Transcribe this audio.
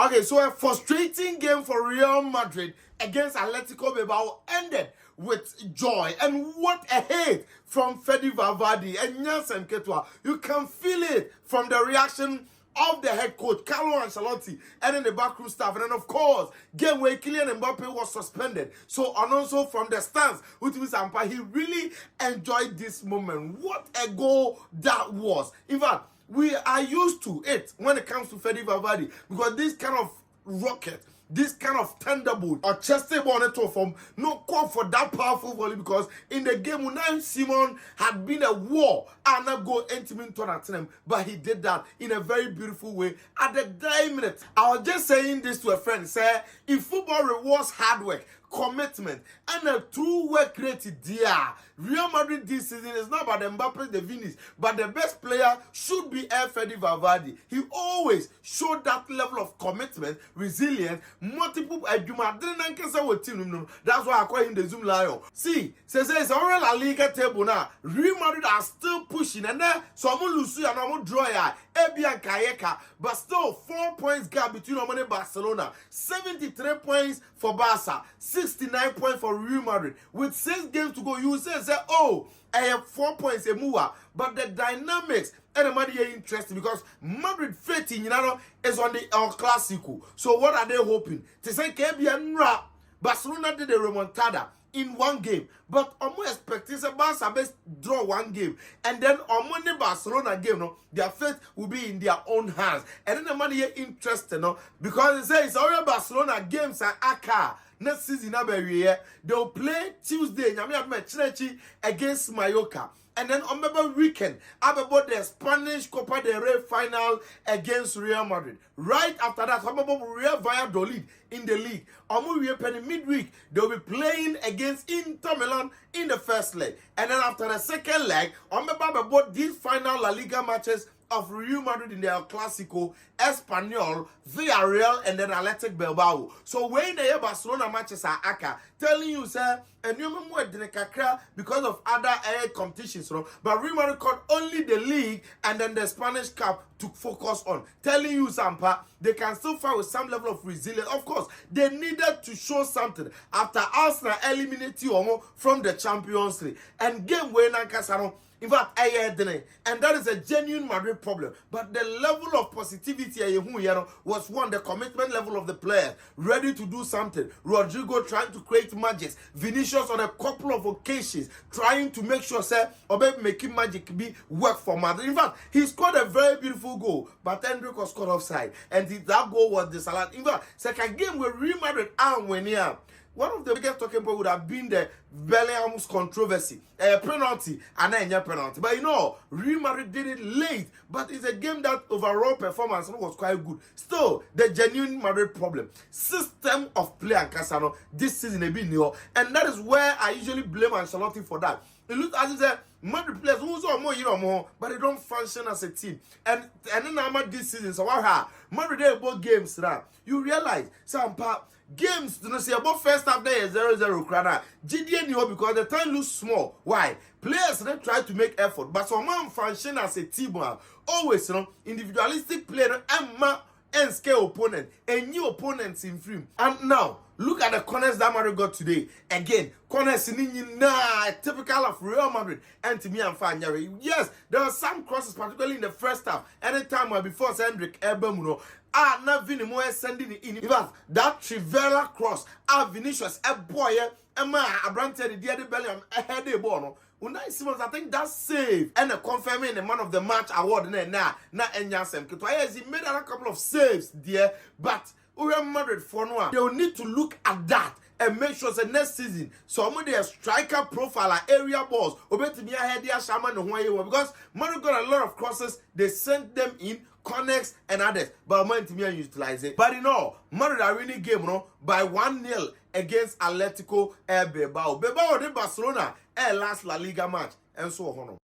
Okay, so a frustrating game for Real Madrid against Atletico Bilbao ended with joy. And what a hit from Fede Valverde and Jansen Ketwa. You can feel it from the reaction of the head coach, Carlo Ancelotti, and then the backroom staff. And then, of course, game where Kylian Mbappe was suspended. So, and also from the stands, which means he really enjoyed this moment. What a goal that was. In fact, we are used to it when it comes to Fede Valverde, because this kind of rocket, this kind of thunderbolt or chested bonnet from no call for that powerful volley, because in the game Unai Simon had been a war and not go intimate at him, but he did that in a very beautiful way at the 9 minutes. I was just saying this to a friend, say if football rewards hard work, commitment, and a true work rate, dear, Real Madrid this season is not about Mbappe, the Vinis, but the best player should be Fede Valverde. He always showed that level of commitment, resilience, multiple. That's why I call him the Zoom Lion. See, says it's already La Liga table now. Real Madrid are still pushing, and then some lose and some draw. But still 4 points gap between Oman and Barcelona. 73 points for Barca, 69 points for Real Madrid. With 6 games to go, you say, oh, I have 4 points a mover. But the dynamics and the money are interesting, because Madrid 15, is on the El Clasico. So what are they hoping? To say KBN Barcelona did a remontada in 1 game, but almost expecting Barca best draw 1 game, and then on Monday Barcelona game, their fate will be in their own hands. And then the money here interesting, because it says already Barcelona games are aka next season. They'll play Tuesday against Mallorca. And then on the weekend, about the Spanish Copa del Rey final against Real Madrid. Right after that, Real Valladolid in the league. Midweek, they'll be playing against Inter Milan in the first leg. And then after the second leg, about these final La Liga matches of Real Madrid in the El Clasico, Espanyol, Villarreal, and then Athletic Bilbao. So when the Barcelona matches are aka, telling you, sir, and you remember because of other competitions, but Real Madrid caught only the league and then the Spanish Cup to focus on. Telling you, Sampa, they can still fight with some level of resilience. Of course, they needed to show something after Arsenal eliminated you from the Champions League. And game where Nankasano, in fact, and that is a genuine Madrid problem. But the level of positivity was one, the commitment level of the players, ready to do something. Rodrigo trying to create magic. Vinicius on a couple of occasions trying to make sure, making magic be work for Madrid. In fact, he scored a very beautiful goal, but Hendrick was caught offside. And that goal was disallowed. In fact, second game where Real Madrid and when one of the biggest talking points would have been the Bellingham's controversy, a penalty, and then a penalty. But Real Madrid did it late, but it's a game that overall performance was quite good. Still, the genuine Madrid problem, system of play and Casano this season a bit new, and that is where I usually blame Ancelotti for that. It looks as if Madrid players who are more, but they don't function as a team. And then I'm this season, so Madrid they both games now. You realize some games, say about first half there is 0-0 crana. GDN because the time looks small. Why? Players they try to make effort, but some man function as a team. Always, individualistic player and scale opponent and new opponents in frame. And now look at the corners that Madrid got today. Again, corners typical of Real Madrid and to me and Fanyari. Yes, there were some crosses, particularly in the first half. Anytime before Hendrick Ebemuno. Now Vinimo sending it in. In fact, that Trivela cross, Vinicius, a boy, a branted the other Bellingham, a heady ball. Unai Simons, I think that's safe. And confirming the man of the match award now Jansen. He made a couple of saves there, but Real Madrid for now, they will need to look at that and make sure the next season some of their striker profile area balls to be ahead there Shaman because Madrid got a lot of crosses, they sent them in connects and others, but man to me utilize it. But Madrid are winning game by 1-0 against Atletico Bilbao. Bilbao de Barcelona last La Liga match and so on.